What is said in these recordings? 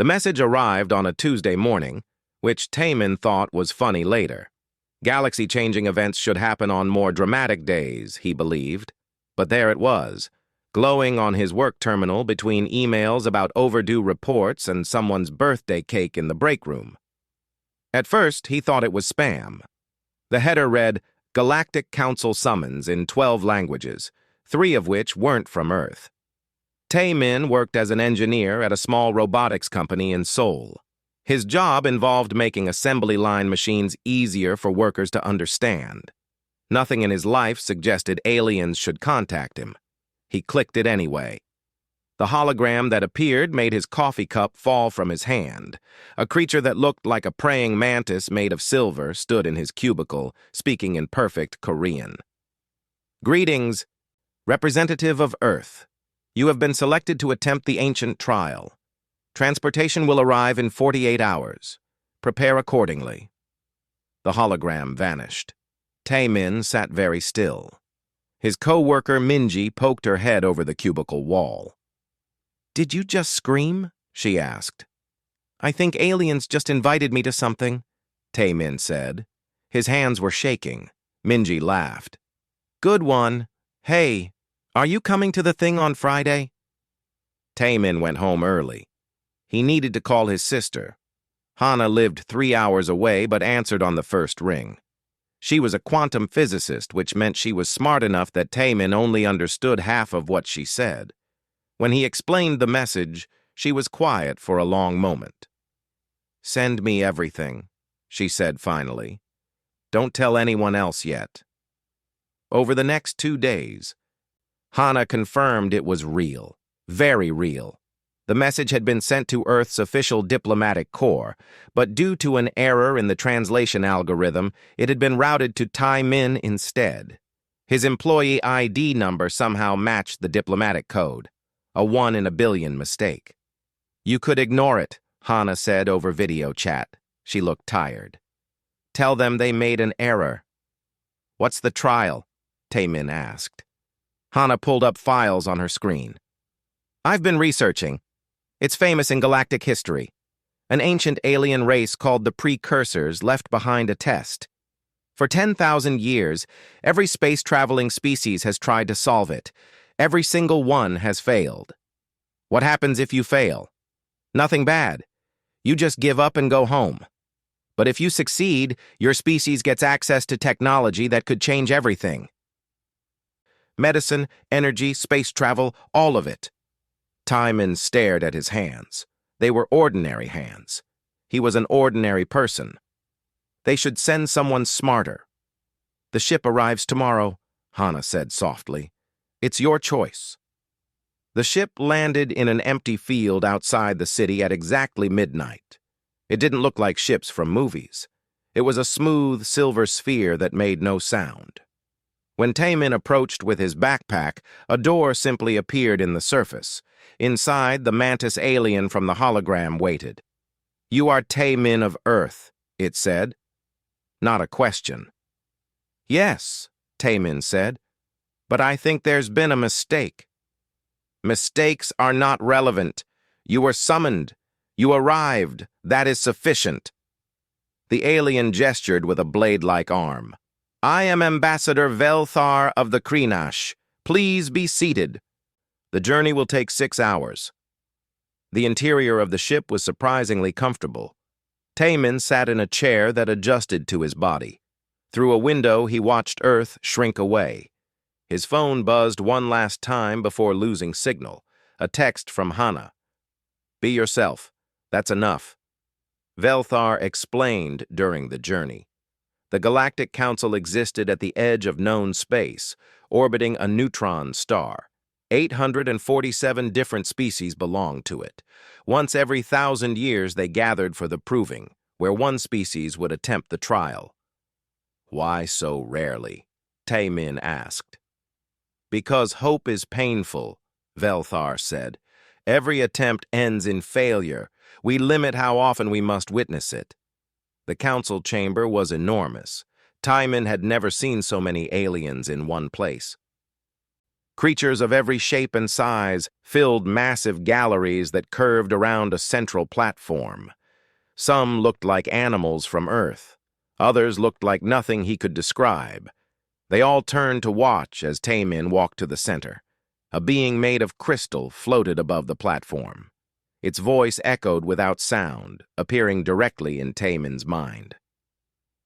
The message arrived on a Tuesday morning, which Taemin thought was funny later. Galaxy-changing events should happen on more dramatic days, he believed. But there it was, glowing on his work terminal between emails about overdue reports and someone's birthday cake in the break room. At first, he thought it was spam. The header read, Galactic Council summons in 12 languages, 3 of which weren't from Earth. Taemin worked as an engineer at a small robotics company in Seoul. His job involved making assembly line machines easier for workers to understand. Nothing in his life suggested aliens should contact him. He clicked it anyway. The hologram that appeared made his coffee cup fall from his hand. A creature that looked like a praying mantis made of silver stood in his cubicle, speaking in perfect Korean. Greetings, representative of Earth. You have been selected to attempt the ancient trial. Transportation will arrive in 48 hours. Prepare accordingly. The hologram vanished. Taemin sat very still. His co-worker Minji poked her head over the cubicle wall. Did you just scream? She asked. I think aliens just invited me to something, Taemin said. His hands were shaking. Minji laughed. Good one. Hey, are you coming to the thing on Friday? Taemin went home early. He needed to call his sister. Hana lived 3 hours away but answered on the first ring. She was a quantum physicist, which meant she was smart enough that Taemin only understood half of what she said. When he explained the message, she was quiet for a long moment. Send me everything, she said finally. Don't tell anyone else yet. Over the next 2 days, Hana confirmed it was real, very real. The message had been sent to Earth's official diplomatic corps, but due to an error in the translation algorithm, it had been routed to Taemin instead. His employee ID number somehow matched the diplomatic code, a 1 in a billion mistake. You could ignore it, Hana said over video chat. She looked tired. Tell them they made an error. What's the trial? Taemin asked. Hana pulled up files on her screen. I've been researching. It's famous in galactic history. An ancient alien race called the Precursors left behind a test. For 10,000 years, every space-traveling species has tried to solve it. Every single one has failed. What happens if you fail? Nothing bad. You just give up and go home. But if you succeed, your species gets access to technology that could change everything. Medicine, energy, space travel, all of it. Taemin stared at his hands. They were ordinary hands. He was an ordinary person. They should send someone smarter. The ship arrives tomorrow, Hana said softly. It's your choice. The ship landed in an empty field outside the city at exactly midnight. It didn't look like ships from movies. It was a smooth silver sphere that made no sound. When Taemin approached with his backpack, a door simply appeared in the surface. Inside, the mantis alien from the hologram waited. You are Taemin of Earth, it said. Not a question. Yes, Taemin said, but I think there's been a mistake. Mistakes are not relevant. You were summoned. You arrived. That is sufficient. The alien gestured with a blade-like arm. I am Ambassador Velthar of the Krinash. Please be seated. The journey will take 6 hours. The interior of the ship was surprisingly comfortable. Taemin sat in a chair that adjusted to his body. Through a window, he watched Earth shrink away. His phone buzzed one last time before losing signal. A text from Hana. Be yourself. That's enough. Velthar explained during the journey. The Galactic Council existed at the edge of known space, orbiting a neutron star. 847 different species belonged to it. Once every 1,000 years they gathered for the proving, where one species would attempt the trial. Why so rarely? Taemin asked. Because hope is painful, Velthar said. Every attempt ends in failure. We limit how often we must witness it. The council chamber was enormous. Taemin had never seen so many aliens in one place. Creatures of every shape and size filled massive galleries that curved around a central platform. Some looked like animals from Earth. Others looked like nothing he could describe. They all turned to watch as Taemin walked to the center. A being made of crystal floated above the platform. Its voice echoed without sound, appearing directly in Taemin's mind.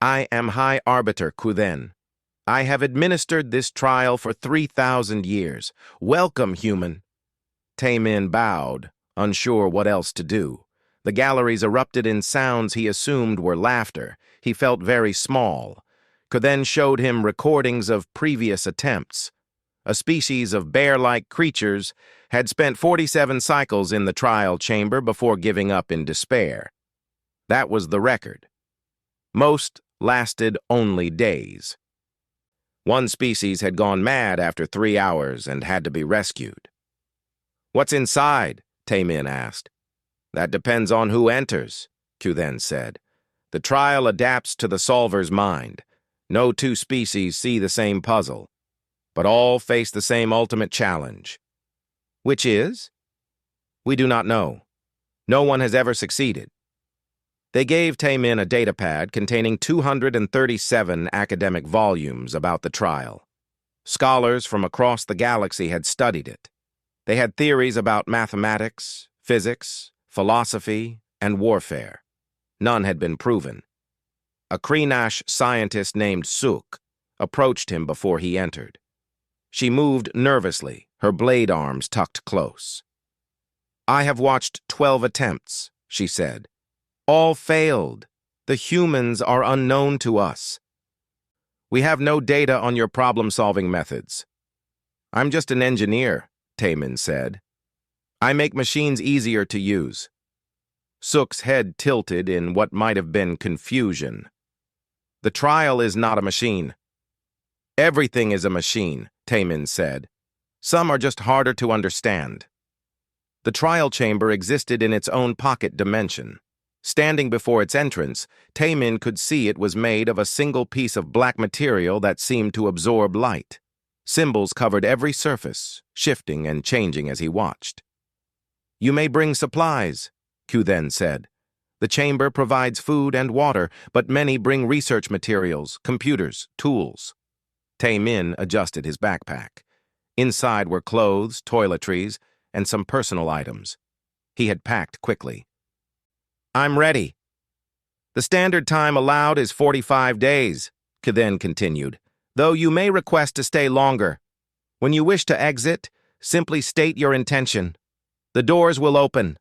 I am High Arbiter Kuden. I have administered this trial for 3,000 years. Welcome, human. Taemin bowed, unsure what else to do. The galleries erupted in sounds he assumed were laughter. He felt very small. Kuden showed him recordings of previous attempts. A species of bear-like creatures had spent 47 cycles in the trial chamber before giving up in despair. That was the record. Most lasted only days. One species had gone mad after 3 hours and had to be rescued. What's inside? Taemin asked. That depends on who enters, Kuden said. The trial adapts to the solver's mind. No two species see the same puzzle, but all face the same ultimate challenge. Which is? We do not know. No one has ever succeeded. They gave Taemin a datapad containing 237 academic volumes about the trial. Scholars from across the galaxy had studied it. They had theories about mathematics, physics, philosophy, and warfare. None had been proven. A Kreenash scientist named Suk approached him before he entered. She moved nervously, her blade arms tucked close. I have watched 12 attempts, she said. All failed. The humans are unknown to us. We have no data on your problem-solving methods. I'm just an engineer, Taemin said. I make machines easier to use. Suk's head tilted in what might have been confusion. The trial is not a machine. Everything is a machine, Taemin said. Some are just harder to understand. The trial chamber existed in its own pocket dimension. Standing before its entrance, Taemin could see it was made of a single piece of black material that seemed to absorb light. Symbols covered every surface, shifting and changing as he watched. You may bring supplies, Kuden said. The chamber provides food and water, but many bring research materials, computers, tools. Taemin adjusted his backpack. Inside were clothes, toiletries, and some personal items. He had packed quickly. I'm ready. The standard time allowed is 45 days, Kuden continued, though you may request to stay longer. When you wish to exit, simply state your intention. The doors will open.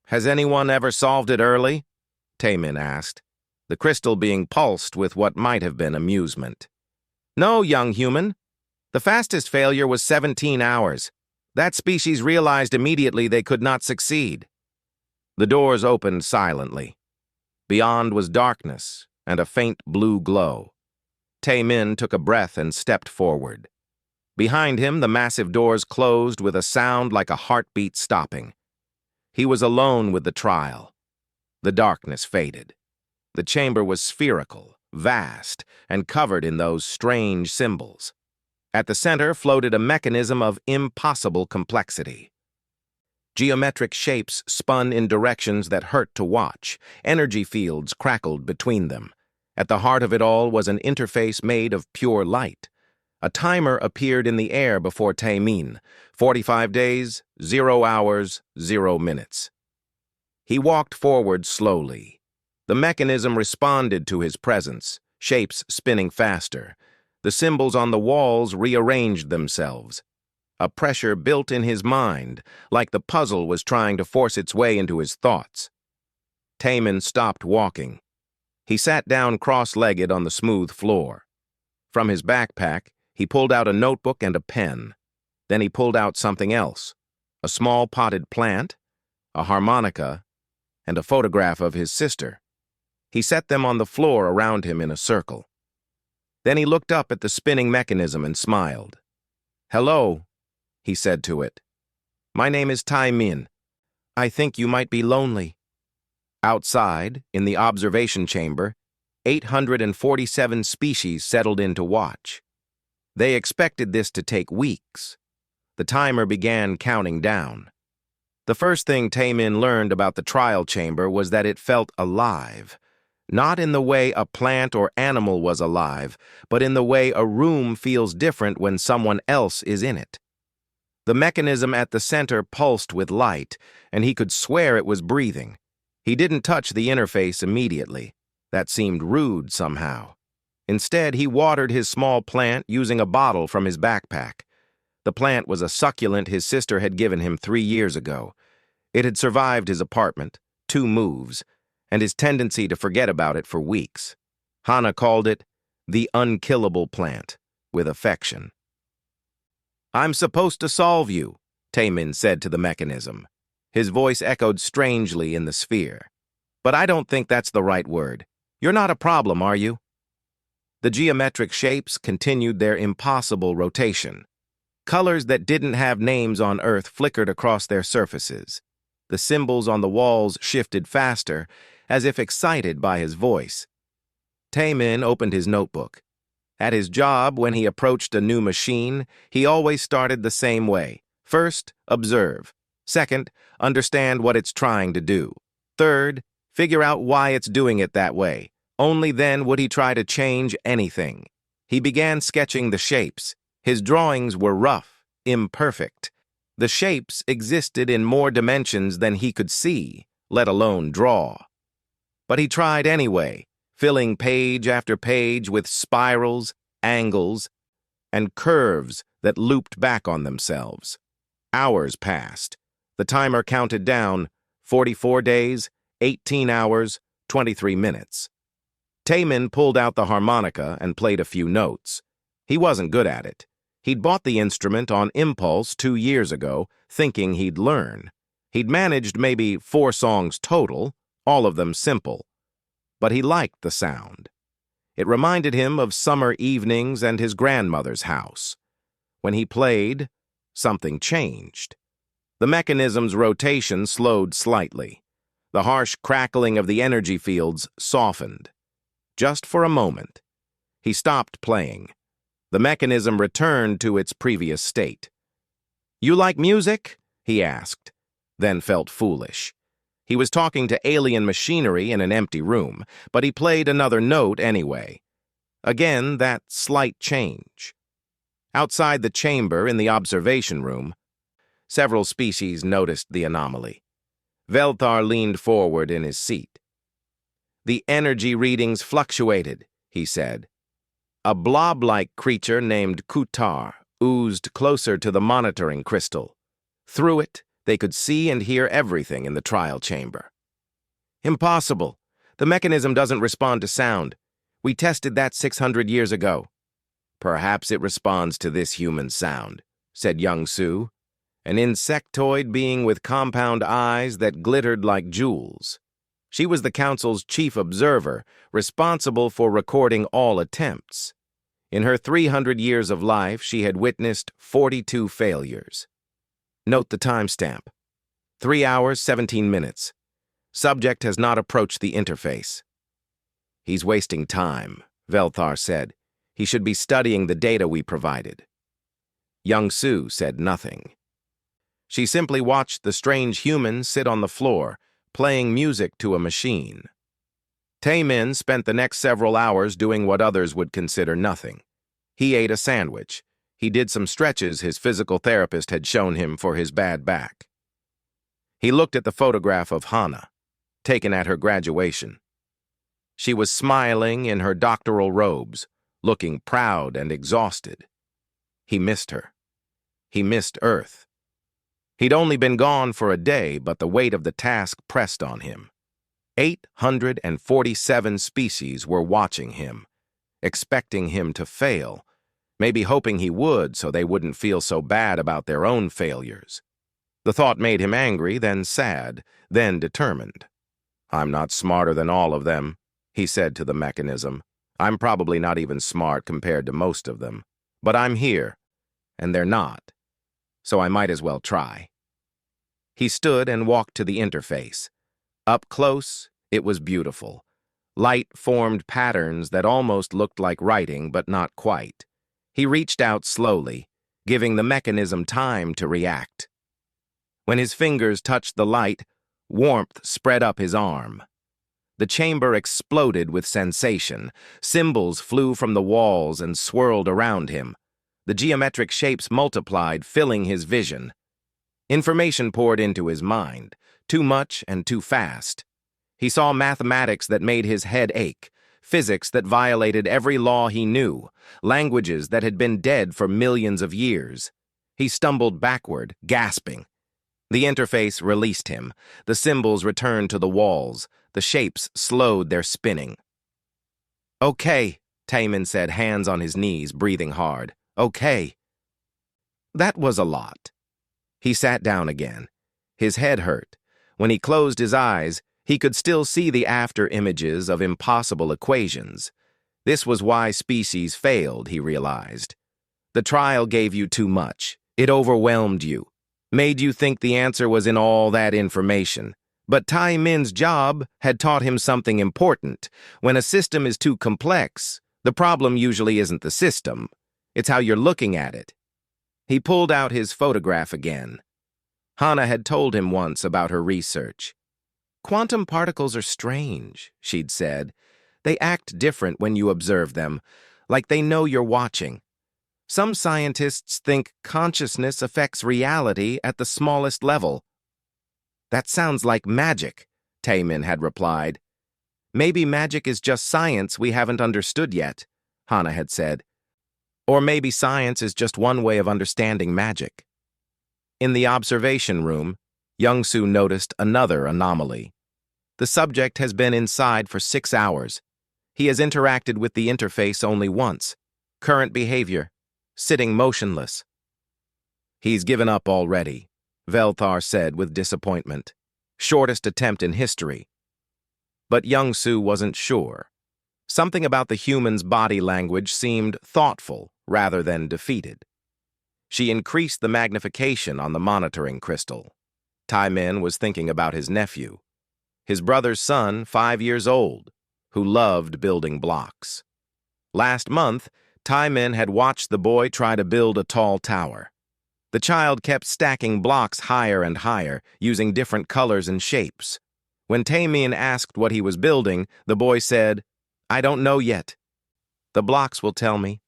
Has anyone ever solved it early? Taemin asked, the crystal being pulsed with what might have been amusement. No, young human. The fastest failure was 17 hours. That species realized immediately they could not succeed. The doors opened silently. Beyond was darkness and a faint blue glow. Taemin took a breath and stepped forward. Behind him, the massive doors closed with a sound like a heartbeat stopping. He was alone with the trial. The darkness faded. The chamber was spherical, vast, and covered in those strange symbols. At the center floated a mechanism of impossible complexity. Geometric shapes spun in directions that hurt to watch. Energy fields crackled between them. At the heart of it all was an interface made of pure light. A timer appeared in the air before Taemin. 45 days, 0 hours, 0 minutes. He walked forward slowly. The mechanism responded to his presence, shapes spinning faster. The symbols on the walls rearranged themselves. A pressure built in his mind, like the puzzle was trying to force its way into his thoughts. Taemin stopped walking. He sat down cross-legged on the smooth floor. From his backpack, he pulled out a notebook and a pen. Then he pulled out something else, a small potted plant, a harmonica, and a photograph of his sister. He set them on the floor around him in a circle. Then he looked up at the spinning mechanism and smiled. Hello, he said to it. My name is Taemin. I think you might be lonely. Outside, in the observation chamber, 847 species settled in to watch. They expected this to take weeks. The timer began counting down. The first thing Taemin learned about the trial chamber was that it felt alive. Not in the way a plant or animal was alive, but in the way a room feels different when someone else is in it. The mechanism at the center pulsed with light, and he could swear it was breathing. He didn't touch the interface immediately. That seemed rude somehow. Instead, he watered his small plant using a bottle from his backpack. The plant was a succulent his sister had given him 3 years ago. It had survived his apartment, 2 moves, and his tendency to forget about it for weeks. Hana called it the unkillable plant, with affection. "I'm supposed to solve you," Taemin said to the mechanism. His voice echoed strangely in the sphere. "But I don't think that's the right word. You're not a problem, are you?" The geometric shapes continued their impossible rotation. Colors that didn't have names on Earth flickered across their surfaces. The symbols on the walls shifted faster, as if excited by his voice. Taemin opened his notebook. At his job, when he approached a new machine, he always started the same way. First, observe. Second, understand what it's trying to do. Third, figure out why it's doing it that way. Only then would he try to change anything. He began sketching the shapes. His drawings were rough, imperfect. The shapes existed in more dimensions than he could see, let alone draw. But he tried anyway, filling page after page with spirals, angles, and curves that looped back on themselves. Hours passed. The timer counted down, 44 days, 18 hours, 23 minutes. Taemin pulled out the harmonica and played a few notes. He wasn't good at it. He'd bought the instrument on impulse 2 years ago, thinking he'd learn. He'd managed maybe 4 songs total, all of them simple. But he liked the sound. It reminded him of summer evenings and his grandmother's house. When he played, something changed. The mechanism's rotation slowed slightly. The harsh crackling of the energy fields softened. Just for a moment. He stopped playing. The mechanism returned to its previous state. "You like music?" he asked, then felt foolish. He was talking to alien machinery in an empty room, but he played another note anyway. Again, that slight change. Outside the chamber in the observation room, several species noticed the anomaly. Velthar leaned forward in his seat. "The energy readings fluctuated," he said. A blob-like creature named Kutar oozed closer to the monitoring crystal. Through it, they could see and hear everything in the trial chamber. "Impossible. The mechanism doesn't respond to sound. We tested that 600 years ago." "Perhaps it responds to this human sound," said Young Su, an insectoid being with compound eyes that glittered like jewels. She was the council's chief observer, responsible for recording all attempts. In her 300 years of life, she had witnessed 42 failures. Note the timestamp. 3 hours, 17 minutes. Subject has not approached the interface. "He's wasting time," Velthar said. "He should be studying the data we provided." Young Su said nothing. She simply watched the strange human sit on the floor, playing music to a machine. Taemin spent the next several hours doing what others would consider nothing. He ate a sandwich. He did some stretches his physical therapist had shown him for his bad back. He looked at the photograph of Hana, taken at her graduation. She was smiling in her doctoral robes, looking proud and exhausted. He missed her. He missed Earth. He'd only been gone for a day, but the weight of the task pressed on him. 847 species were watching him, expecting him to fail, maybe hoping he would so they wouldn't feel so bad about their own failures. The thought made him angry, then sad, then determined. "I'm not smarter than all of them," he said to the mechanism. "I'm probably not even smart compared to most of them. But I'm here, and they're not. So I might as well try." He stood and walked to the interface. Up close, it was beautiful. Light formed patterns that almost looked like writing, but not quite. He reached out slowly, giving the mechanism time to react. When his fingers touched the light, warmth spread up his arm. The chamber exploded with sensation. Symbols flew from the walls and swirled around him. The geometric shapes multiplied, filling his vision. Information poured into his mind, too much and too fast. He saw mathematics that made his head ache, physics that violated every law he knew, languages that had been dead for millions of years. He stumbled backward, gasping. The interface released him. The symbols returned to the walls. The shapes slowed their spinning. "Okay," Taemin said, hands on his knees, breathing hard. "Okay." That was a lot. He sat down again. His head hurt. When he closed his eyes, he could still see the after images of impossible equations. This was why species failed, he realized. The trial gave you too much. It overwhelmed you, made you think the answer was in all that information. But Taemin's job had taught him something important. When a system is too complex, the problem usually isn't the system. It's how you're looking at it. He pulled out his photograph again. Hannah had told him once about her research. "Quantum particles are strange," she'd said. "They act different when you observe them, like they know you're watching. Some scientists think consciousness affects reality at the smallest level." "That sounds like magic," Taemin had replied. "Maybe magic is just science we haven't understood yet," Hannah had said. "Or maybe science is just one way of understanding magic." In the observation room, Young-Soo noticed another anomaly. The subject has been inside for 6 hours. He has interacted with the interface only once. Current behavior: sitting motionless. "He's given up already," Velthar said with disappointment. "Shortest attempt in history." But Young-Soo wasn't sure. Something about the human's body language seemed thoughtful rather than defeated. She increased the magnification on the monitoring crystal. Taemin was thinking about his nephew, his brother's son, 5 years old, who loved building blocks. Last month, Taemin had watched the boy try to build a tall tower. The child kept stacking blocks higher and higher, using different colors and shapes. When Taemin asked what he was building, the boy said, "I don't know yet. The blocks will tell me."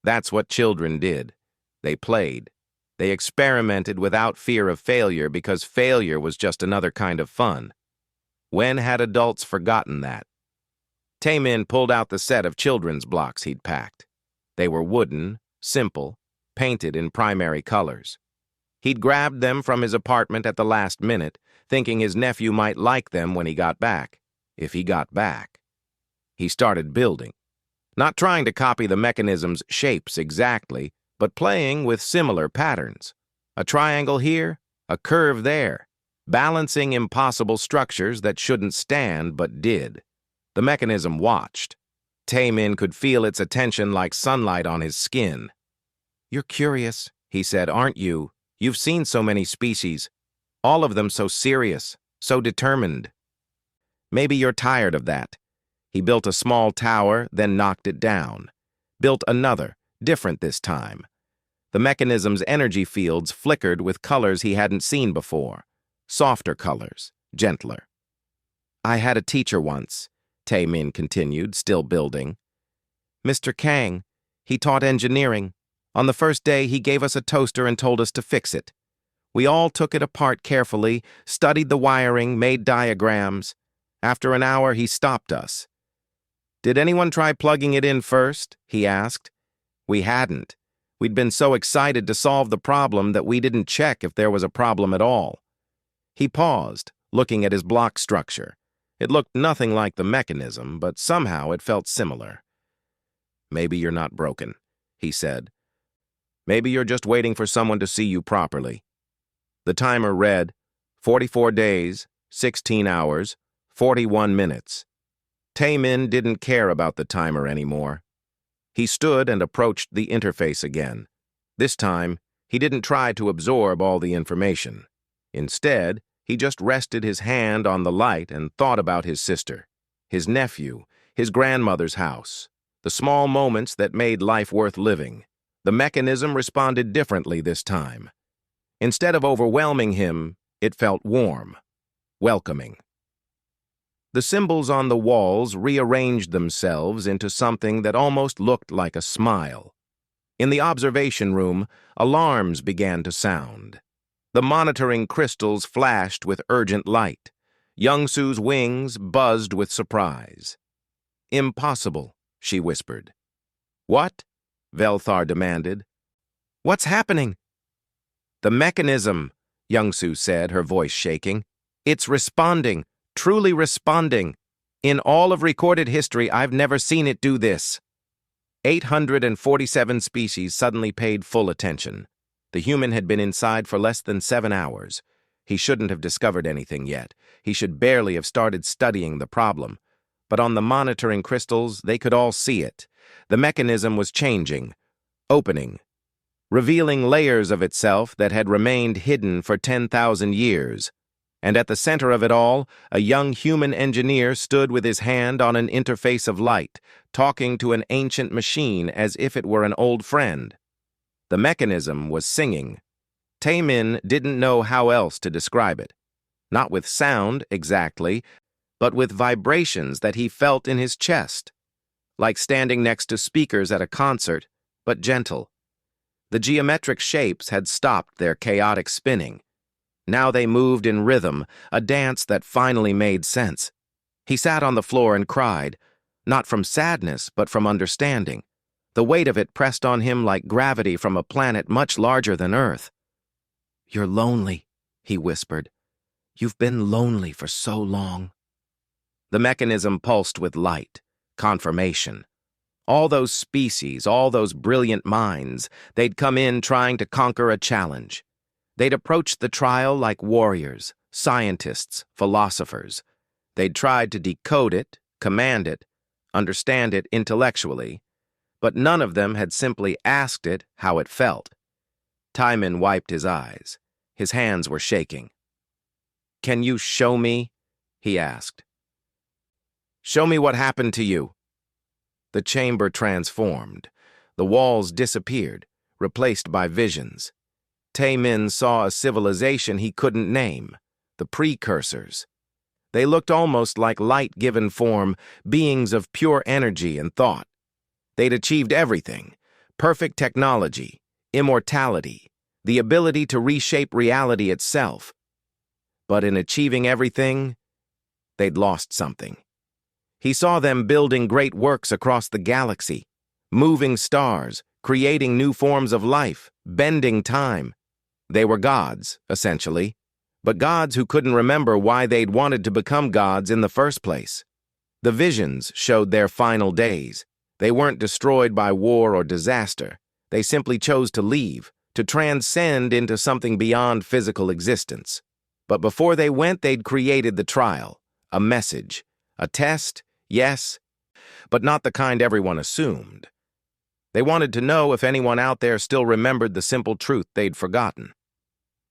That's what children did. They played. They experimented without fear of failure because failure was just another kind of fun. When had adults forgotten that? Taemin pulled out the set of children's blocks he'd packed. They were wooden, simple, painted in primary colors. He'd grabbed them from his apartment at the last minute, thinking his nephew might like them when he got back, if he got back. He started building, not trying to copy the mechanism's shapes exactly, but playing with similar patterns. A triangle here, a curve there, balancing impossible structures that shouldn't stand but did. The mechanism watched. Taemin could feel its attention like sunlight on his skin. "You're curious," he said, "aren't you? You've seen so many species, all of them so serious, so determined. Maybe you're tired of that." He built a small tower, then knocked it down. Built another, different this time. The mechanism's energy fields flickered with colors he hadn't seen before. Softer colors, gentler. "I had a teacher once," Taemin continued, still building. "Mr. Kang, he taught engineering. On the first day, he gave us a toaster and told us to fix it. We all took it apart carefully, studied the wiring, made diagrams. After an hour, he stopped us. 'Did anyone try plugging it in first?' he asked. We hadn't. We'd been so excited to solve the problem that we didn't check if there was a problem at all." He paused, looking at his block structure. It looked nothing like the mechanism, but somehow it felt similar. "Maybe you're not broken," he said. "Maybe you're just waiting for someone to see you properly." The timer read 44 days, 16 hours, 41 minutes. Taemin didn't care about the timer anymore. He stood and approached the interface again. This time, he didn't try to absorb all the information. Instead, he just rested his hand on the light and thought about his sister, his nephew, his grandmother's house. the small moments that made life worth living. The mechanism responded differently this time. Instead of overwhelming him, it felt warm, welcoming. The symbols on the walls rearranged themselves into something that almost looked like a smile. In the observation room, alarms began to sound. The monitoring crystals flashed with urgent light. Young-Su's wings buzzed with surprise. "Impossible," she whispered. "What?" Velthar demanded. "What's happening?" "The mechanism," Young-Su said, her voice shaking. "It's responding, truly responding. In all of recorded history, I've never seen it do this." 847 species suddenly paid full attention. The human had been inside for less than 7 hours. He shouldn't have discovered anything yet. He should barely have started studying the problem. But on the monitoring crystals, they could all see it. The mechanism was changing, opening, revealing layers of itself that had remained hidden for 10,000 years. And at the center of it all, a young human engineer stood with his hand on an interface of light, talking to an ancient machine as if it were an old friend. The mechanism was singing. Taemin didn't know how else to describe it. Not with sound, exactly, but with vibrations that he felt in his chest. Like standing next to speakers at a concert, but gentle. The geometric shapes had stopped their chaotic spinning. Now they moved in rhythm, a dance that finally made sense. He sat on the floor and cried, not from sadness, but from understanding. The weight of it pressed on him like gravity from a planet much larger than Earth. "You're lonely," he whispered. "You've been lonely for so long." The mechanism pulsed with light, confirmation. All those species, all those brilliant minds, they'd come in trying to conquer a challenge. They'd approached the trial like warriors, scientists, philosophers. They'd tried to decode it, command it, understand it intellectually, but none of them had simply asked it how it felt. Timon wiped his eyes. His hands were shaking. "Can you show me?" he asked. "Show me what happened to you." The chamber transformed. The walls disappeared, replaced by visions. Taemin saw a civilization he couldn't name, the precursors. They looked almost like light-given form, beings of pure energy and thought. They'd achieved everything: perfect technology, immortality, the ability to reshape reality itself. But in achieving everything, they'd lost something. He saw them building great works across the galaxy, moving stars, creating new forms of life, bending time. They were gods, essentially, but gods who couldn't remember why they'd wanted to become gods in the first place. The visions showed their final days. They weren't destroyed by war or disaster. They simply chose to leave, to transcend into something beyond physical existence. But before they went, they'd created the trial, a message, a test, yes, but not the kind everyone assumed. They wanted to know if anyone out there still remembered the simple truth they'd forgotten: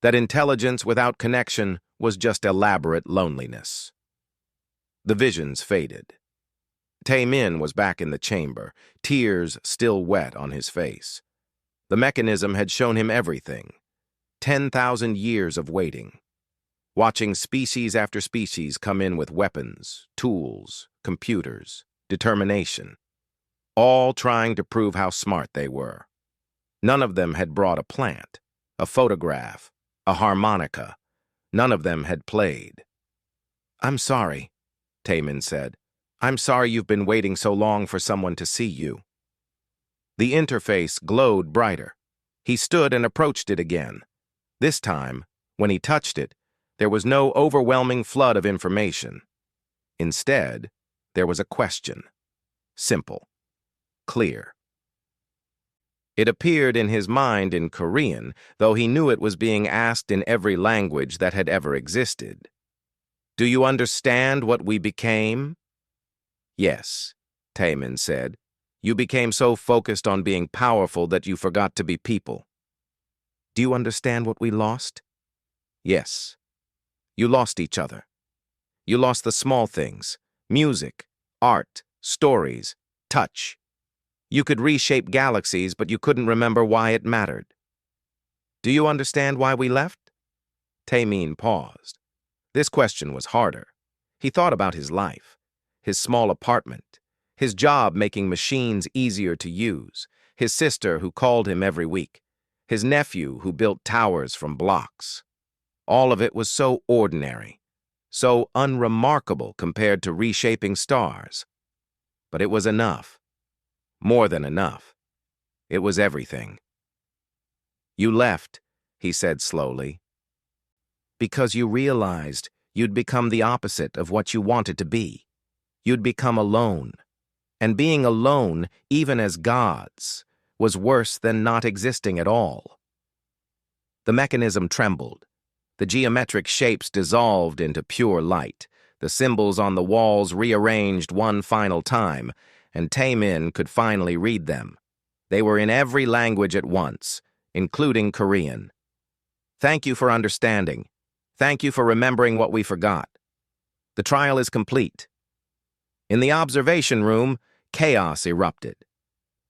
that intelligence without connection was just elaborate loneliness. The visions faded. Taemin was back in the chamber, tears still wet on his face. The mechanism had shown him everything. 10,000 years of waiting. Watching species after species come in with weapons, tools, computers, determination, all trying to prove how smart they were. None of them had brought a plant, a photograph, a harmonica. None of them had played. "I'm sorry," Taemin said. "I'm sorry you've been waiting so long for someone to see you." The interface glowed brighter. He stood and approached it again. This time, when he touched it, there was no overwhelming flood of information. Instead, there was a question. Simple. Clear. It appeared in his mind in Korean, though he knew it was being asked in every language that had ever existed. "Do you understand what we became?" "Yes," Taemin said. "You became so focused on being powerful that you forgot to be people." "Do you understand what we lost?" "Yes. You lost each other. You lost the small things: music, art, stories, touch. You could reshape galaxies, but you couldn't remember why it mattered. Do you understand why we left? Taemin paused. This question was harder. He thought about his life, his small apartment, his job making machines easier to use, his sister who called him every week, his nephew who built towers from blocks. All of it was so ordinary, so unremarkable compared to reshaping stars. But it was enough. More than enough. It was everything. You left, he said slowly, because you realized you'd become the opposite of what you wanted to be. You'd become alone. And being alone, even as gods, was worse than not existing at all. The mechanism trembled. The geometric shapes dissolved into pure light. The symbols on the walls rearranged one final time, and Taemin could finally read them. They were in every language at once, including Korean. Thank you for understanding. Thank you for remembering what we forgot. The trial is complete. In the observation room, chaos erupted.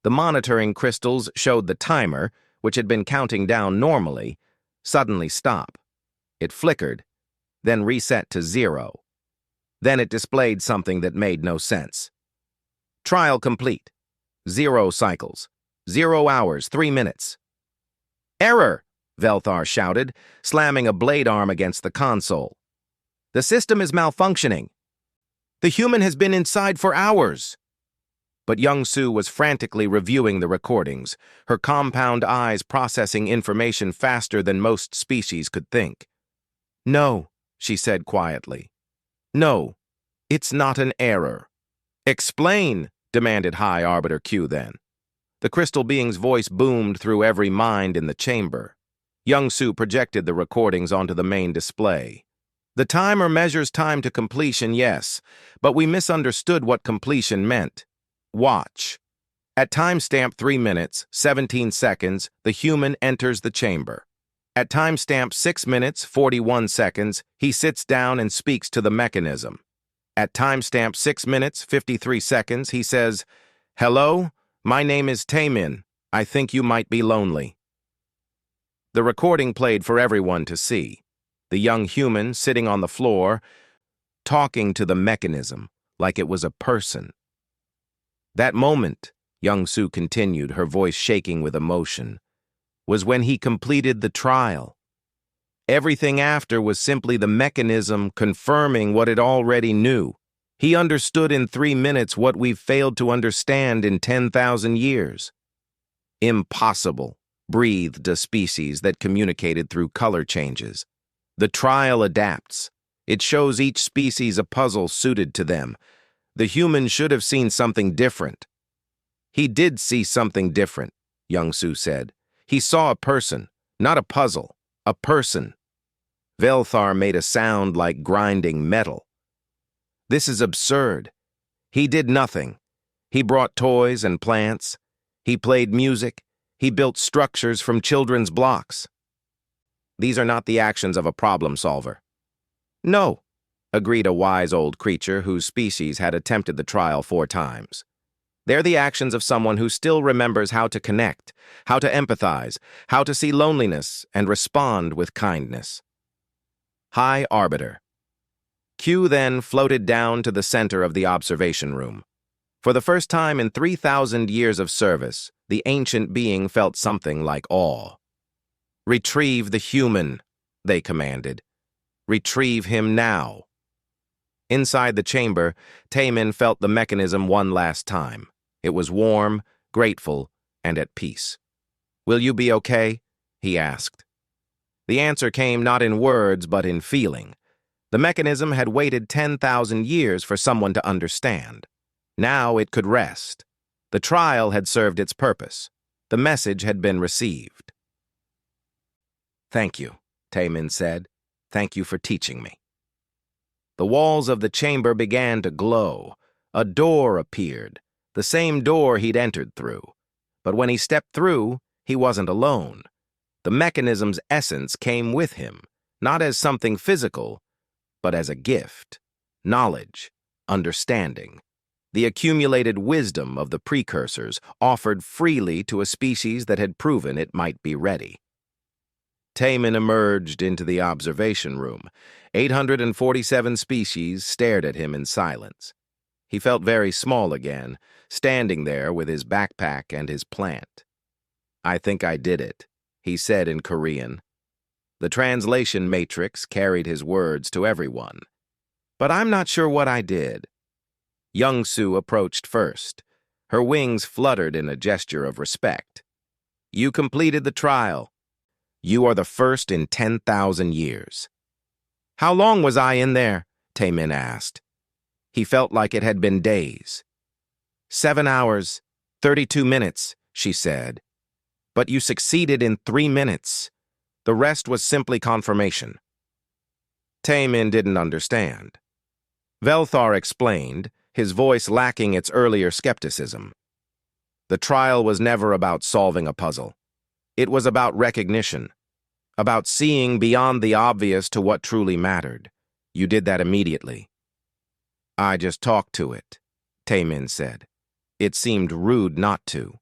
The monitoring crystals showed the timer, which had been counting down normally, suddenly stop. It flickered, then reset to 0. Then it displayed something that made no sense. Trial complete. 0 cycles. 0 hours, 3 minutes. Error! Velthar shouted, slamming a blade arm against the console. The system is malfunctioning. The human has been inside for hours. But Young-Soo was frantically reviewing the recordings, her compound eyes processing information faster than most species could think. No, she said quietly. No, it's not an error. Explain, demanded High Arbiter Q then. The crystal being's voice boomed through every mind in the chamber. Young-Soo projected the recordings onto the main display. The timer measures time to completion, yes, but we misunderstood what completion meant. Watch. At timestamp 3 minutes, 17 seconds, the human enters the chamber. At timestamp 6 minutes, 41 seconds, he sits down and speaks to the mechanism. At timestamp 6 minutes, 53 seconds, he says, "Hello, my name is Taemin. I think you might be lonely." The recording played for everyone to see. The young human sitting on the floor, talking to the mechanism like it was a person. That moment, Young-Soo continued, her voice shaking with emotion, was when he completed the trial. Everything after was simply the mechanism confirming what it already knew. He understood in 3 minutes what we've failed to understand in 10,000 years. Impossible, breathed a species that communicated through color changes. The trial adapts. It shows each species a puzzle suited to them. The human should have seen something different. He did see something different, Young-Soo said. He saw a person, not a puzzle, a person. Velthar made a sound like grinding metal. This is absurd. He did nothing. He brought toys and plants. He played music. He built structures from children's blocks. These are not the actions of a problem solver. No, agreed a wise old creature whose species had attempted the trial 4 times. They're the actions of someone who still remembers how to connect, how to empathize, how to see loneliness and respond with kindness. High Arbiter. Q then floated down to the center of the observation room. For the first time in 3,000 years of service, the ancient being felt something like awe. Retrieve the human, they commanded. Retrieve him now. Inside the chamber, Taemin felt the mechanism one last time. It was warm, grateful, and at peace. Will you be okay? He asked. The answer came not in words, but in feeling. The mechanism had waited 10,000 years for someone to understand. Now it could rest. The trial had served its purpose. The message had been received. Thank you, Taemin said. Thank you for teaching me. The walls of the chamber began to glow. A door appeared, the same door he'd entered through. But when he stepped through, he wasn't alone. The mechanism's essence came with him, not as something physical, but as a gift, knowledge, understanding. the accumulated wisdom of the precursors offered freely to a species that had proven it might be ready. Taman emerged into the observation room. 847 species stared at him in silence. He felt very small again, standing there with his backpack and his plant. "I think I did it," he said in Korean. The translation matrix carried his words to everyone. "But I'm not sure what I did." Young-Soo approached first. Her wings fluttered in a gesture of respect. "You completed the trial. You are the first in 10,000 years. "How long was I in there?" Taemin asked. He felt like it had been days. 7 hours, 32 minutes, she said. "But you succeeded in 3 minutes. The rest was simply confirmation." Taemin didn't understand. Velthar explained, his voice lacking its earlier skepticism. The trial was never about solving a puzzle. It was about recognition, about seeing beyond the obvious to what truly mattered. You did that immediately. "I just talked to it," Taemin said. It seemed rude not to.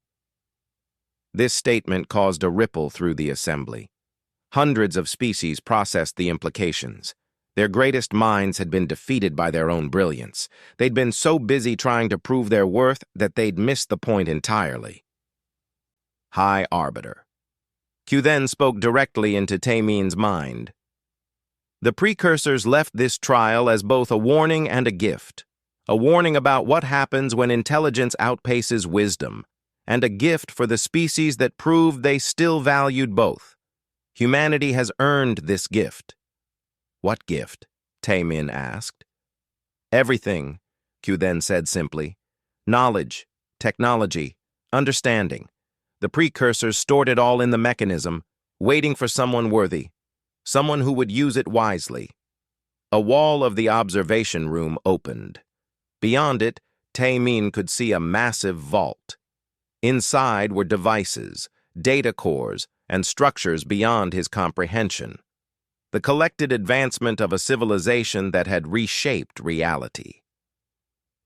This statement caused a ripple through the assembly. Hundreds of species processed the implications. Their greatest minds had been defeated by their own brilliance. They'd been so busy trying to prove their worth that they'd missed the point entirely. High Arbiter. Q then spoke directly into Taemin's mind. "The precursors left this trial as both a warning and a gift. A warning about what happens when intelligence outpaces wisdom, and a gift for the species that proved they still valued both. Humanity has earned this gift." "What gift?" Taemin asked. "Everything," Q then said simply. "Knowledge, technology, understanding. The precursors stored it all in the mechanism, waiting for someone worthy, someone who would use it wisely." A wall of the observation room opened. Beyond it, Taemin could see a massive vault. Inside were devices, data cores, and structures beyond his comprehension. The collected advancement of a civilization that had reshaped reality.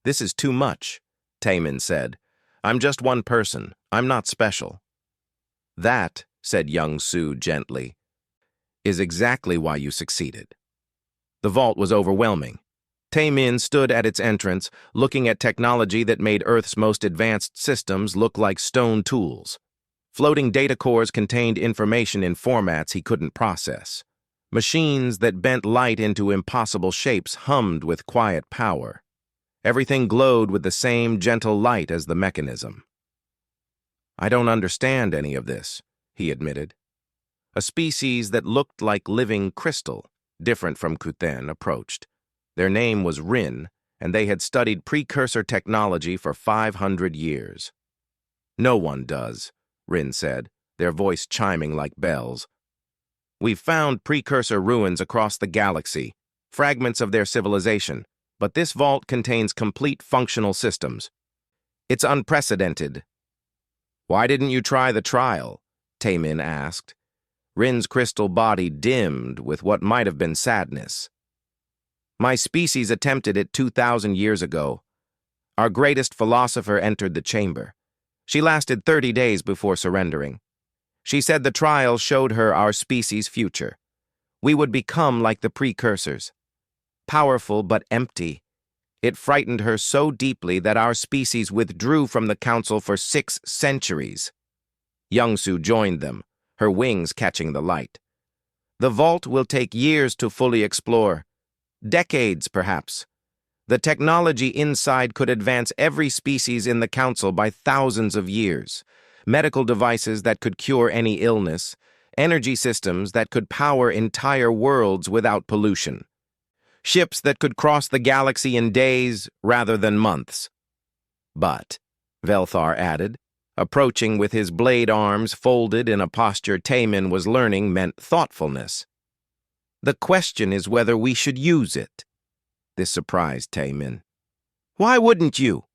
"This is too much," Taemin said. "I'm just one person. I'm not special." "That," said Young-Soo gently, "is exactly why you succeeded." The vault was overwhelming. Taemin stood at its entrance, looking at technology that made Earth's most advanced systems look like stone tools. Floating data cores contained information in formats he couldn't process. Machines that bent light into impossible shapes hummed with quiet power. Everything glowed with the same gentle light as the mechanism. "I don't understand any of this," he admitted. A species that looked like living crystal, different from Kuten, approached. Their name was Rin, and they had studied precursor technology for 500 years. "No one does," Rin said, their voice chiming like bells. "We've found precursor ruins across the galaxy, fragments of their civilization, but this vault contains complete functional systems. It's unprecedented." "Why didn't you try the trial?" Taemin asked. Rin's crystal body dimmed with what might have been sadness. "My species attempted it 2,000 years ago. Our greatest philosopher entered the chamber. She lasted 30 days before surrendering. She said the trial showed her our species' future. We would become like the precursors. Powerful but empty. It frightened her so deeply that our species withdrew from the council for 6 centuries. Young-Soo joined them, her wings catching the light. "The vault will take years to fully explore. Decades, perhaps. The technology inside could advance every species in the council by thousands of years. Medical devices that could cure any illness. Energy systems that could power entire worlds without pollution. Ships that could cross the galaxy in days rather than months." "But," Velthar added, approaching with his blade arms folded in a posture Taemin was learning meant thoughtfulness. "The question is whether we should use it." This surprised Taemin. "Why wouldn't you?"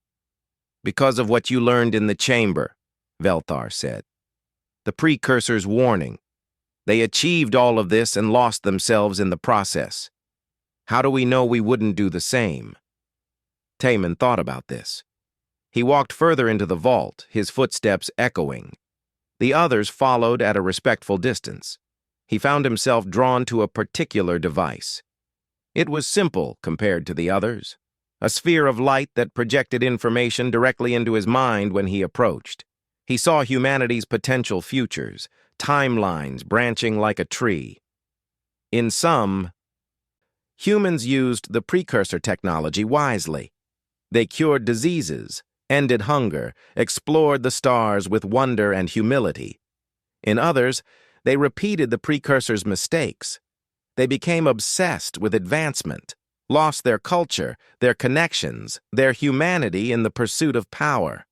"Because of what you learned in the chamber," Velthar said. "The precursor's warning. They achieved all of this and lost themselves in the process. How do we know we wouldn't do the same?" Taman thought about this. He walked further into the vault, his footsteps echoing. The others followed at a respectful distance. He found himself drawn to a particular device. It was simple compared to the others, a sphere of light that projected information directly into his mind when he approached. He saw humanity's potential futures, timelines branching like a tree. In sum, humans used the precursor technology wisely. They cured diseases, ended hunger, explored the stars with wonder and humility. In others, they repeated the precursor's mistakes. They became obsessed with advancement, lost their culture, their connections, their humanity in the pursuit of power.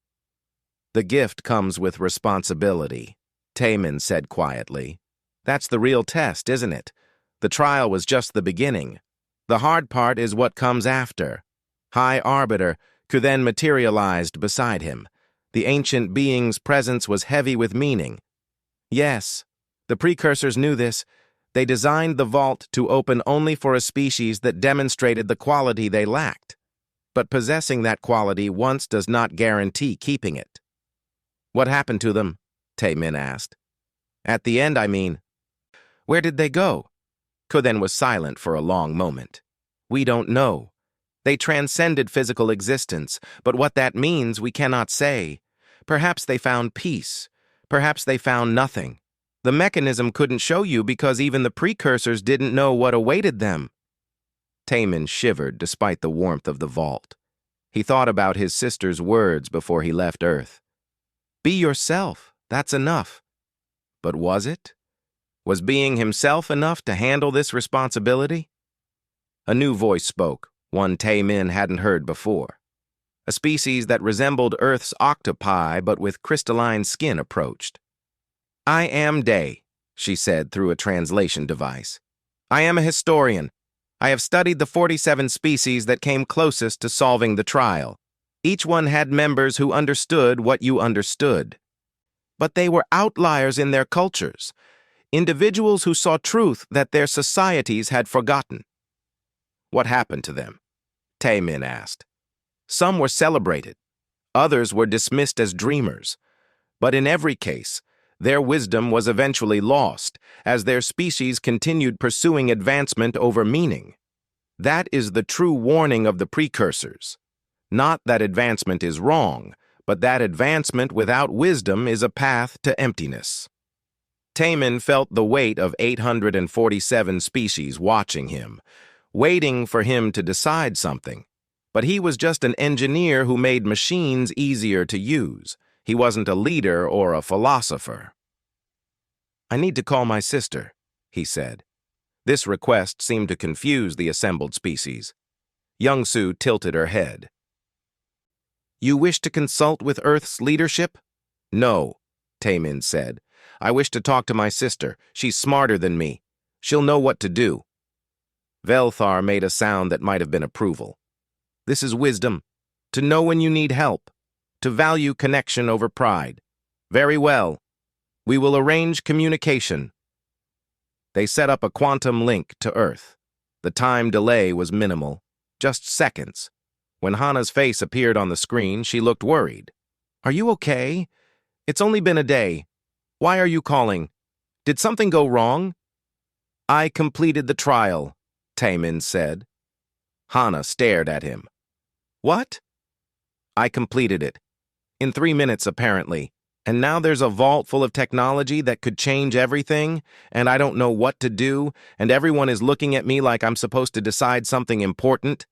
The gift comes with responsibility, Taman said quietly. That's the real test, isn't it? The trial was just the beginning. The hard part is what comes after. High Arbiter then materialized beside him. The ancient being's presence was heavy with meaning. Yes, the precursors knew this. They designed the vault to open only for a species that demonstrated the quality they lacked. But possessing that quality once does not guarantee keeping it. What happened to them? Taman asked. At the end, I mean. Where did they go? Kuden was silent for a long moment. We don't know. They transcended physical existence, but what that means we cannot say. Perhaps they found peace. Perhaps they found nothing. The mechanism couldn't show you because even the precursors didn't know what awaited them. Taman shivered despite the warmth of the vault. He thought about his sister's words before he left Earth. Be yourself, that's enough. But was it? Was being himself enough to handle this responsibility? A new voice spoke, one Taman hadn't heard before. A species that resembled Earth's octopi but with crystalline skin approached. I am Day, she said through a translation device. I am a historian. I have studied the 47 species that came closest to solving the trial. Each one had members who understood what you understood. But they were outliers in their cultures, individuals who saw truth that their societies had forgotten. What happened to them? Taman asked. Some were celebrated. Others were dismissed as dreamers. But in every case, their wisdom was eventually lost as their species continued pursuing advancement over meaning. That is the true warning of the precursors. Not that advancement is wrong, but that advancement without wisdom is a path to emptiness. Taman felt the weight of 847 species watching him, waiting for him to decide something. But he was just an engineer who made machines easier to use. He wasn't a leader or a philosopher. I need to call my sister, he said. This request seemed to confuse the assembled species. Young-Su tilted her head. You wish to consult with Earth's leadership? No, Taman said. I wish to talk to my sister. She's smarter than me. She'll know what to do. Velthar made a sound that might have been approval. This is wisdom. To know when you need help. To value connection over pride. Very well. We will arrange communication. They set up a quantum link to Earth. The time delay was minimal, just seconds. When Hana's face appeared on the screen, she looked worried. Are you okay? It's only been a day. Why are you calling? Did something go wrong? I completed the trial, Taman said. Hana stared at him. What? I completed it. In 3 minutes, apparently. And now there's a vault full of technology that could change everything, and I don't know what to do, and everyone is looking at me like I'm supposed to decide something important.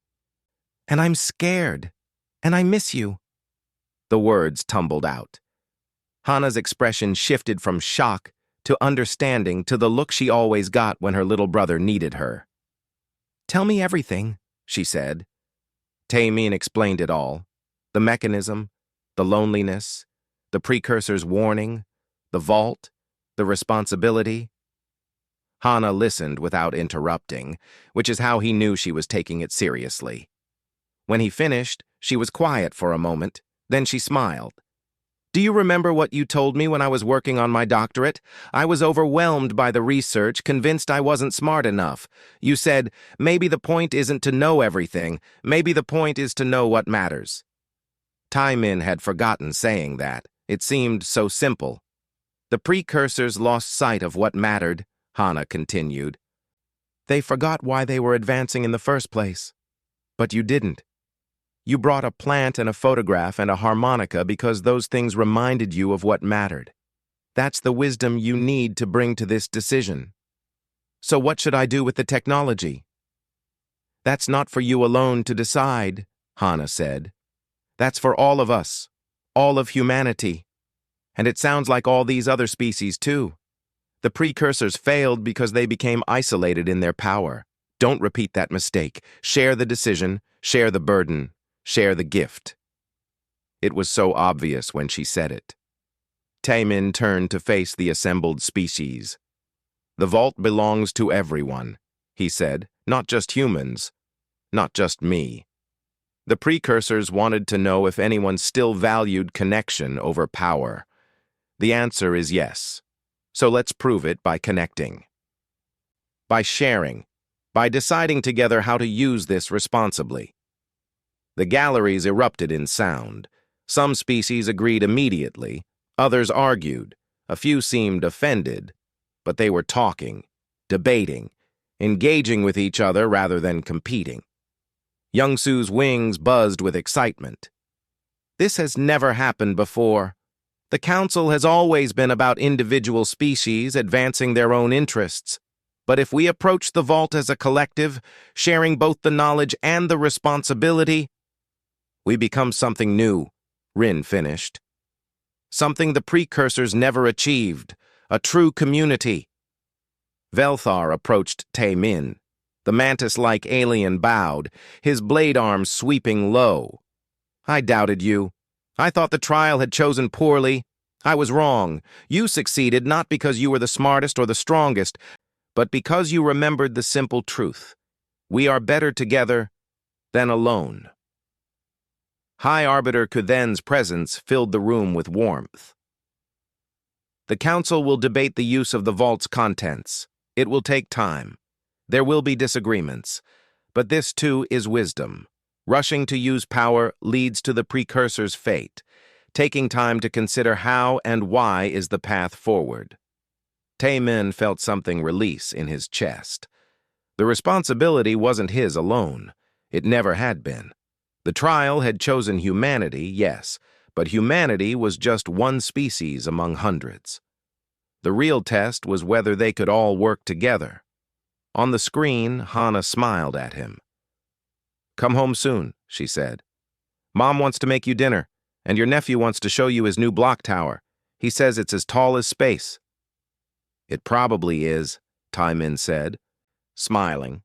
And I'm scared. And I miss you. The words tumbled out. Hana's expression shifted from shock to understanding to the look she always got when her little brother needed her. Tell me everything, she said. Taman explained it all. The mechanism, the loneliness, the precursor's warning, the vault, the responsibility. Hana listened without interrupting, which is how he knew she was taking it seriously. When he finished, she was quiet for a moment, then she smiled. Do you remember what you told me when I was working on my doctorate? I was overwhelmed by the research, convinced I wasn't smart enough. You said, maybe the point isn't to know everything, maybe the point is to know what matters. Taimin had forgotten saying that. It seemed so simple. The precursors lost sight of what mattered, Hana continued. They forgot why they were advancing in the first place. But you didn't. You brought a plant and a photograph and a harmonica because those things reminded you of what mattered. That's the wisdom you need to bring to this decision. So what should I do with the technology? That's not for you alone to decide, Hana said. That's for all of us, all of humanity. And it sounds like all these other species too. The precursors failed because they became isolated in their power. Don't repeat that mistake. Share the decision, share the burden. Share the gift. It was so obvious when she said it. Taimin turned to face the assembled species. The vault belongs to everyone, he said, not just humans, not just me. The precursors wanted to know if anyone still valued connection over power. The answer is yes. So let's prove it by connecting. By sharing. By deciding together how to use this responsibly. The galleries erupted in sound. Some species agreed immediately, others argued, a few seemed offended, but they were talking, debating, engaging with each other rather than competing. Youngsu's wings buzzed with excitement. This has never happened before. The council has always been about individual species advancing their own interests. But if we approach the vault as a collective, sharing both the knowledge and the responsibility, we become something new, Rin finished. Something the precursors never achieved, a true community. Velthar approached Taimin. The mantis-like alien bowed, his blade arms sweeping low. I doubted you. I thought the trial had chosen poorly. I was wrong. You succeeded not because you were the smartest or the strongest, but because you remembered the simple truth. We are better together than alone. High Arbiter Kuthen's presence filled the room with warmth. The council will debate the use of the vault's contents. It will take time. There will be disagreements. But this, too, is wisdom. Rushing to use power leads to the precursor's fate. Taking time to consider how and why is the path forward. Taimin felt something release in his chest. The responsibility wasn't his alone. It never had been. The trial had chosen humanity, yes, but humanity was just one species among hundreds. The real test was whether they could all work together. On the screen, Hana smiled at him. Come home soon, she said. Mom wants to make you dinner, and your nephew wants to show you his new block tower. He says it's as tall as space. It probably is, Taimin said, smiling.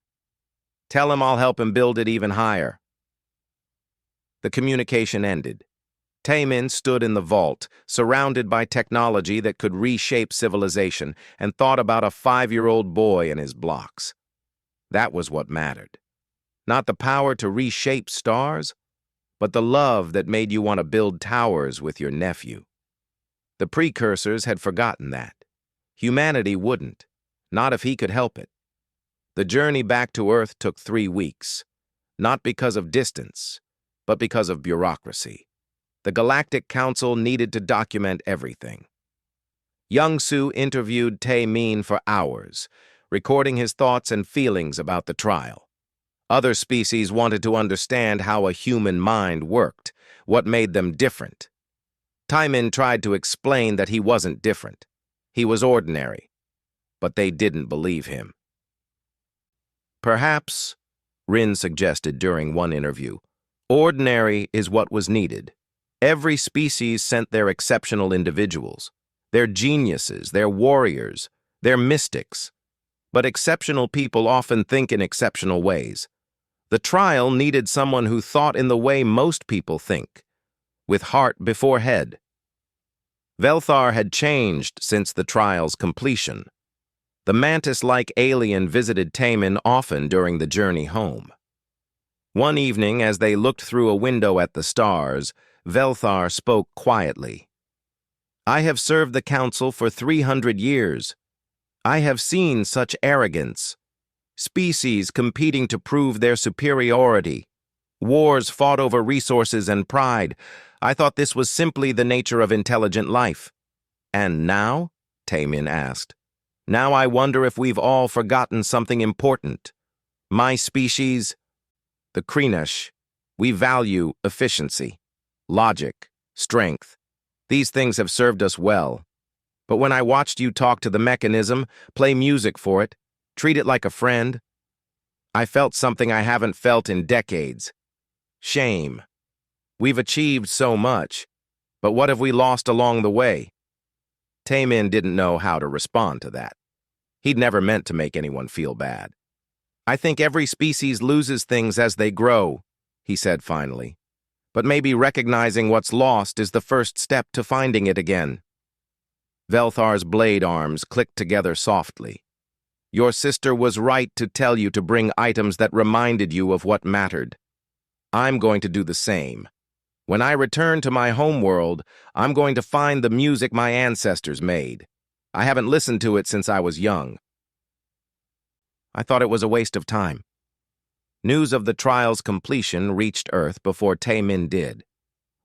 Tell him I'll help him build it even higher. The communication ended. Taimin stood in the vault, surrounded by technology that could reshape civilization, and thought about a 5-year-old boy and his blocks. That was what mattered. Not the power to reshape stars, but the love that made you want to build towers with your nephew. The precursors had forgotten that. Humanity wouldn't, not if he could help it. The journey back to Earth took 3 weeks, not because of distance, but because of bureaucracy. The Galactic Council needed to document everything. Youngsu interviewed Taimin for hours, recording his thoughts and feelings about the trial. Other species wanted to understand how a human mind worked, what made them different. Taimin tried to explain that he wasn't different. He was ordinary, but they didn't believe him. Perhaps, Rin suggested during one interview, ordinary is what was needed. Every species sent their exceptional individuals, their geniuses, their warriors, their mystics. But exceptional people often think in exceptional ways. The trial needed someone who thought in the way most people think, with heart before head. Velthar had changed since the trial's completion. The mantis-like alien visited Taimin often during the journey home. One evening, as they looked through a window at the stars, Velthar spoke quietly. I have served the Council for 300 years. I have seen such arrogance. Species competing to prove their superiority. Wars fought over resources and pride. I thought this was simply the nature of intelligent life. And now? Taemin asked. Now I wonder if we've all forgotten something important. My species, the Kreenesh, we value efficiency, logic, strength. These things have served us well. But when I watched you talk to the mechanism, play music for it, treat it like a friend, I felt something I haven't felt in decades. Shame. We've achieved so much, but what have we lost along the way? Taemin didn't know how to respond to that. He'd never meant to make anyone feel bad. I think every species loses things as they grow, he said finally. But maybe recognizing what's lost is the first step to finding it again. Velthar's blade arms clicked together softly. Your sister was right to tell you to bring items that reminded you of what mattered. I'm going to do the same. When I return to my homeworld, I'm going to find the music my ancestors made. I haven't listened to it since I was young. I thought it was a waste of time. News of the trial's completion reached Earth before Taemin did.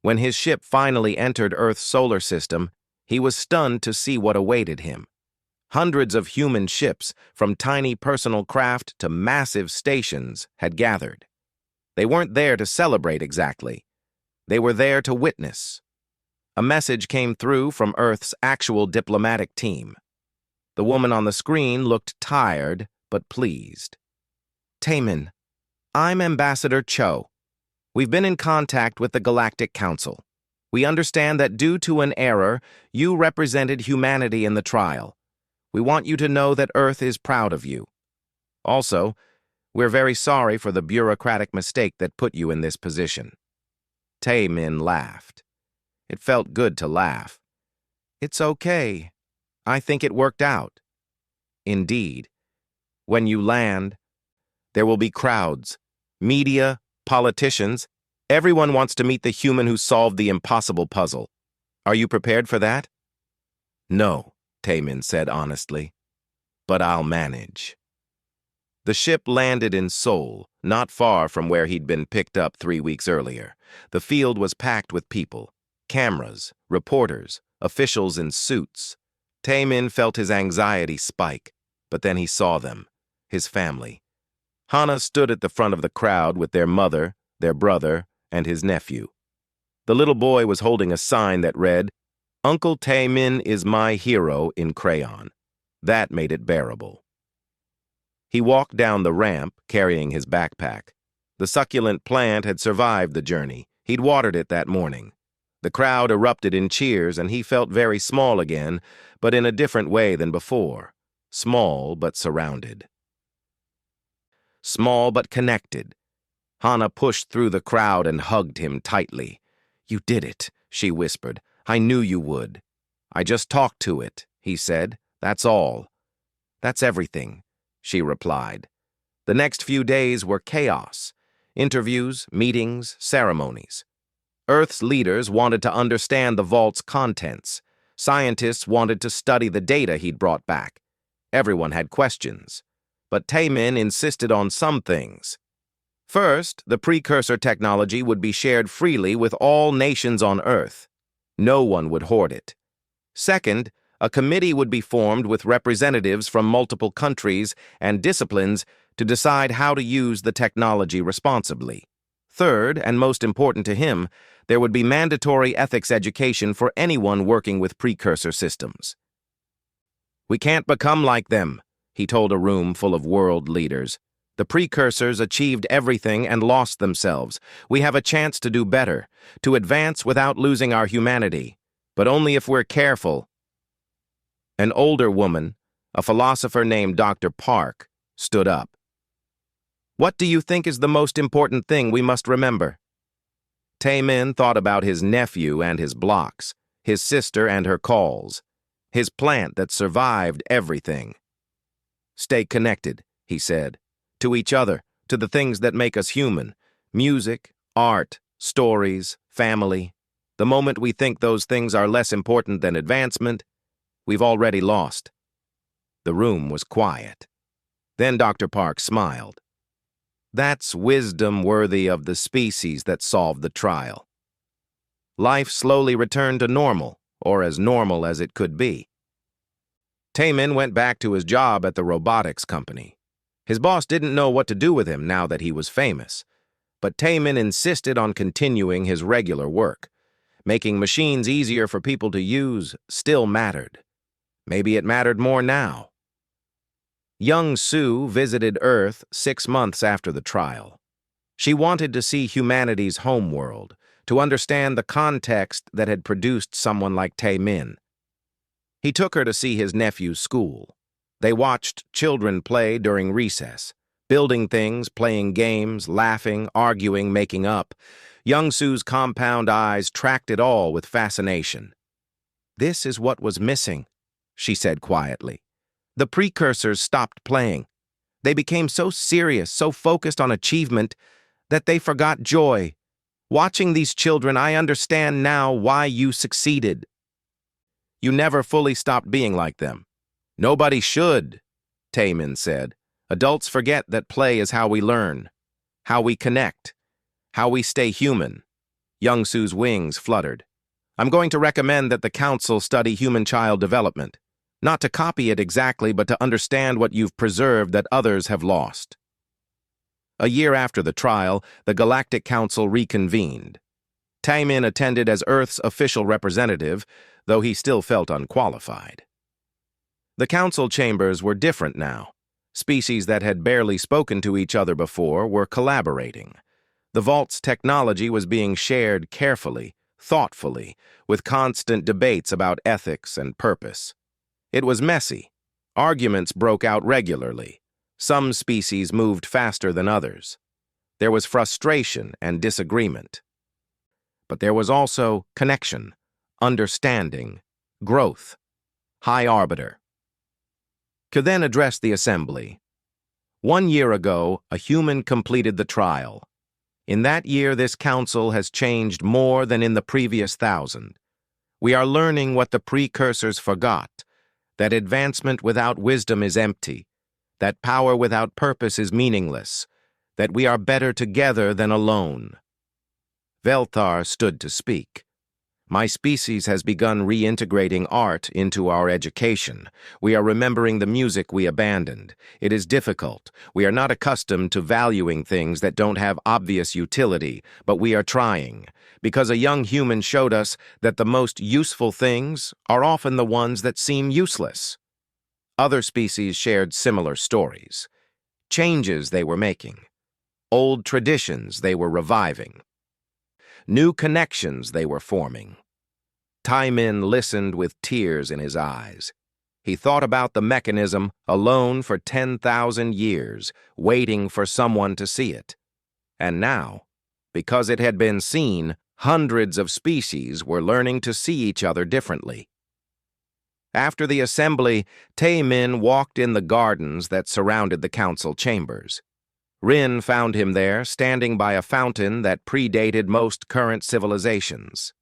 When his ship finally entered Earth's solar system, he was stunned to see what awaited him. Hundreds of human ships, from tiny personal craft to massive stations, had gathered. They weren't there to celebrate exactly. They were there to witness. A message came through from Earth's actual diplomatic team. The woman on the screen looked tired but pleased. Taemin, I'm Ambassador Cho. We've been in contact with the Galactic Council. We understand that due to an error, you represented humanity in the trial. We want you to know that Earth is proud of you. Also, we're very sorry for the bureaucratic mistake that put you in this position. Taemin laughed. It felt good to laugh. It's okay. I think it worked out. Indeed. When you land, there will be crowds, media, politicians. Everyone wants to meet the human who solved the impossible puzzle. Are you prepared for that? No, Taemin said honestly. But I'll manage. The ship landed in Seoul, not far from where he'd been picked up 3 weeks earlier. The field was packed with people, cameras, reporters, officials in suits. Taemin felt his anxiety spike, but then he saw them, his family. Hana stood at the front of the crowd with their mother, their brother, and his nephew. The little boy was holding a sign that read, "Uncle Taemin is my hero," in crayon. That made it bearable. He walked down the ramp, carrying his backpack. The succulent plant had survived the journey. He'd watered it that morning. The crowd erupted in cheers, and he felt very small again, but in a different way than before. Small, but surrounded. Small, but connected. Hana pushed through the crowd and hugged him tightly. "You did it," she whispered. "I knew you would." "I just talked to it," he said. "That's all." "That's everything," she replied. The next few days were chaos. Interviews, meetings, ceremonies. Earth's leaders wanted to understand the vault's contents. Scientists wanted to study the data he'd brought back. Everyone had questions. But Taemin insisted on some things. First, the precursor technology would be shared freely with all nations on Earth. No one would hoard it. Second, a committee would be formed with representatives from multiple countries and disciplines to decide how to use the technology responsibly. Third, and most important to him, there would be mandatory ethics education for anyone working with precursor systems. "We can't become like them," he told a room full of world leaders. "The precursors achieved everything and lost themselves. We have a chance to do better, to advance without losing our humanity, but only if we're careful." An older woman, a philosopher named Dr. Park, stood up. "What do you think is the most important thing we must remember?" Taemin thought about his nephew and his blocks, his sister and her calls, his plant that survived everything. "Stay connected," he said, "to each other, to the things that make us human. Music, art, stories, family. The moment we think those things are less important than advancement, we've already lost. The room was quiet. Then Dr. Park smiled. That's wisdom worthy of the species that solved the trial. Life slowly returned to normal, or as normal as it could be. Taemin went back to his job at the robotics company. His boss didn't know what to do with him now that he was famous, but Taemin insisted on continuing his regular work. Making machines easier for people to use still mattered. Maybe it mattered more now. Young Sue visited Earth 6 months after the trial. She wanted to see humanity's homeworld, to understand the context that had produced someone like Taemin. He took her to see his nephew's school. They watched children play during recess, building things, playing games, laughing, arguing, making up. Young Sue's compound eyes tracked it all with fascination. "This is what was missing," she said quietly. "The precursors stopped playing. They became so serious, so focused on achievement, that they forgot joy. Watching these children, I understand now why you succeeded. You never fully stopped being like them. Nobody should," Taemin said. "Adults forget that play is how we learn, how we connect, how we stay human." Young Sue's wings fluttered. "I'm going to recommend that the council study human child development. Not to copy it exactly, but to understand what you've preserved that others have lost." A year after the trial, the Galactic Council reconvened. Taemin attended as Earth's official representative, though he still felt unqualified. The council chambers were different now. Species that had barely spoken to each other before were collaborating. The vault's technology was being shared carefully, thoughtfully, with constant debates about ethics and purpose. It was messy. Arguments broke out regularly. Some species moved faster than others. There was frustration and disagreement. But there was also connection, understanding, growth. High Arbiter could then address the assembly. 1 year ago, a human completed the trial. In that year, this council has changed more than in the previous 1,000. We are learning what the precursors forgot, that advancement without wisdom is empty, that power without purpose is meaningless, that we are better together than alone. Velthar stood to speak. "My species has begun reintegrating art into our education. We are remembering the music we abandoned. It is difficult. We are not accustomed to valuing things that don't have obvious utility, but we are trying, because a young human showed us that the most useful things are often the ones that seem useless." Other species shared similar stories. Changes they were making. Old traditions they were reviving. New connections they were forming. Taemin listened with tears in his eyes. He thought about the mechanism alone for 10,000 years, waiting for someone to see it. And now, because it had been seen, hundreds of species were learning to see each other differently. After the assembly, Taemin walked in the gardens that surrounded the council chambers. Rin found him there, standing by a fountain that predated most current civilizations.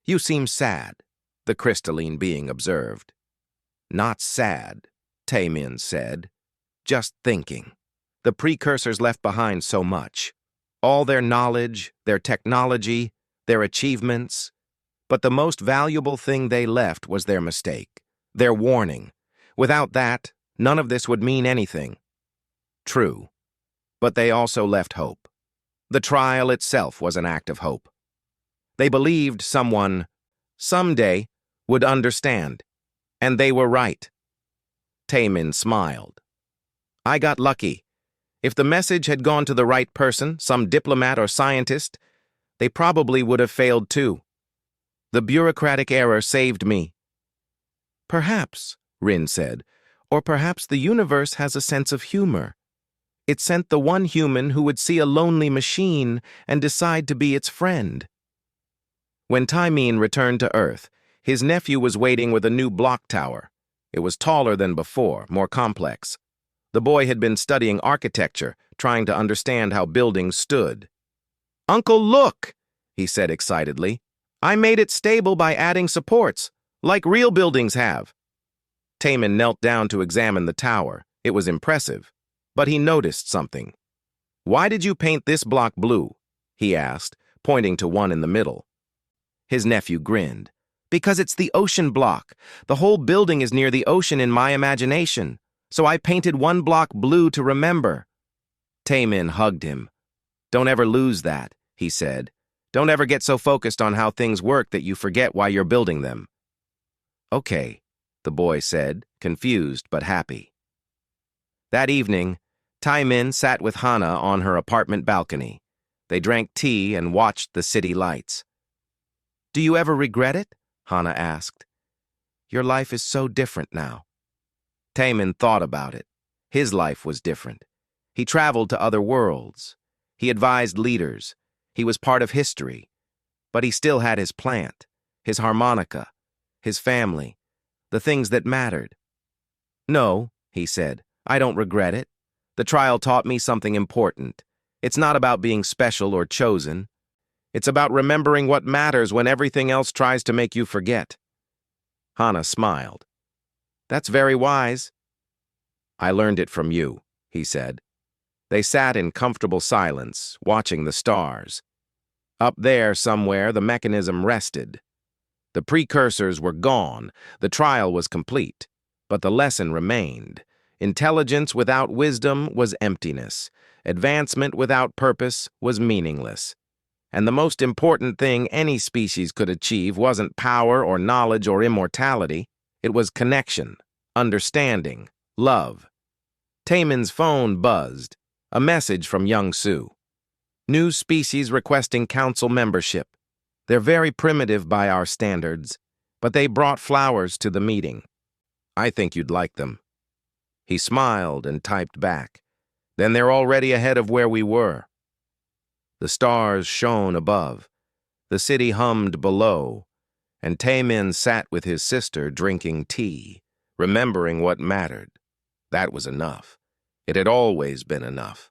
"You seem sad," the crystalline being observed. "Not sad," Taemin said. "Just thinking. The precursors left behind so much. All their knowledge, their technology, their achievements. But the most valuable thing they left was their mistake, their warning. Without that, none of this would mean anything." True. But they also left hope. The trial itself was an act of hope. They believed someone, someday, would understand. And they were right. Taemin smiled. "I got lucky. If the message had gone to the right person, some diplomat or scientist, they probably would have failed too. The bureaucratic error saved me." "Perhaps," Rin said, "or perhaps the universe has a sense of humor. It sent the one human who would see a lonely machine and decide to be its friend." When Taemin returned to Earth, his nephew was waiting with a new block tower. It was taller than before, more complex. The boy had been studying architecture, trying to understand how buildings stood. "Uncle, look!" he said excitedly. I made it stable by adding supports, like real buildings have. Taman knelt down to examine the tower. It was impressive, but he noticed something. Why did you paint this block blue? He asked, pointing to one in the middle. His nephew grinned. Because it's the ocean block. The whole building is near the ocean in my imagination, so I painted one block blue to remember. Taman hugged him. Don't ever lose that, he said. Don't ever get so focused on how things work that you forget why you're building them. Okay, the boy said, confused but happy. That evening, Taman sat with Hana on her apartment balcony. They drank tea and watched the city lights. Do you ever regret it? Hana asked. Your life is so different now. Taman thought about it. His life was different. He traveled to other worlds. He advised leaders. He was part of history. But he still had his plant, his harmonica, his family, the things that mattered. No, he said, I don't regret it. The trial taught me something important. It's not about being special or chosen. It's about remembering what matters when everything else tries to make you forget. Hana smiled. That's very wise. I learned it from you, he said. They sat in comfortable silence, watching the stars. Up there somewhere, the mechanism rested. The precursors were gone, the trial was complete, but the lesson remained. Intelligence without wisdom was emptiness. Advancement without purpose was meaningless. And the most important thing any species could achieve wasn't power or knowledge or immortality. It was connection, understanding, love. Taman's phone buzzed. A message from Young Su. New species requesting council membership. They're very primitive by our standards, but they brought flowers to the meeting. I think you'd like them. He smiled and typed back. Then they're already ahead of where we were. The stars shone above. The city hummed below, and Taman sat with his sister drinking tea, remembering what mattered. That was enough. It had always been enough.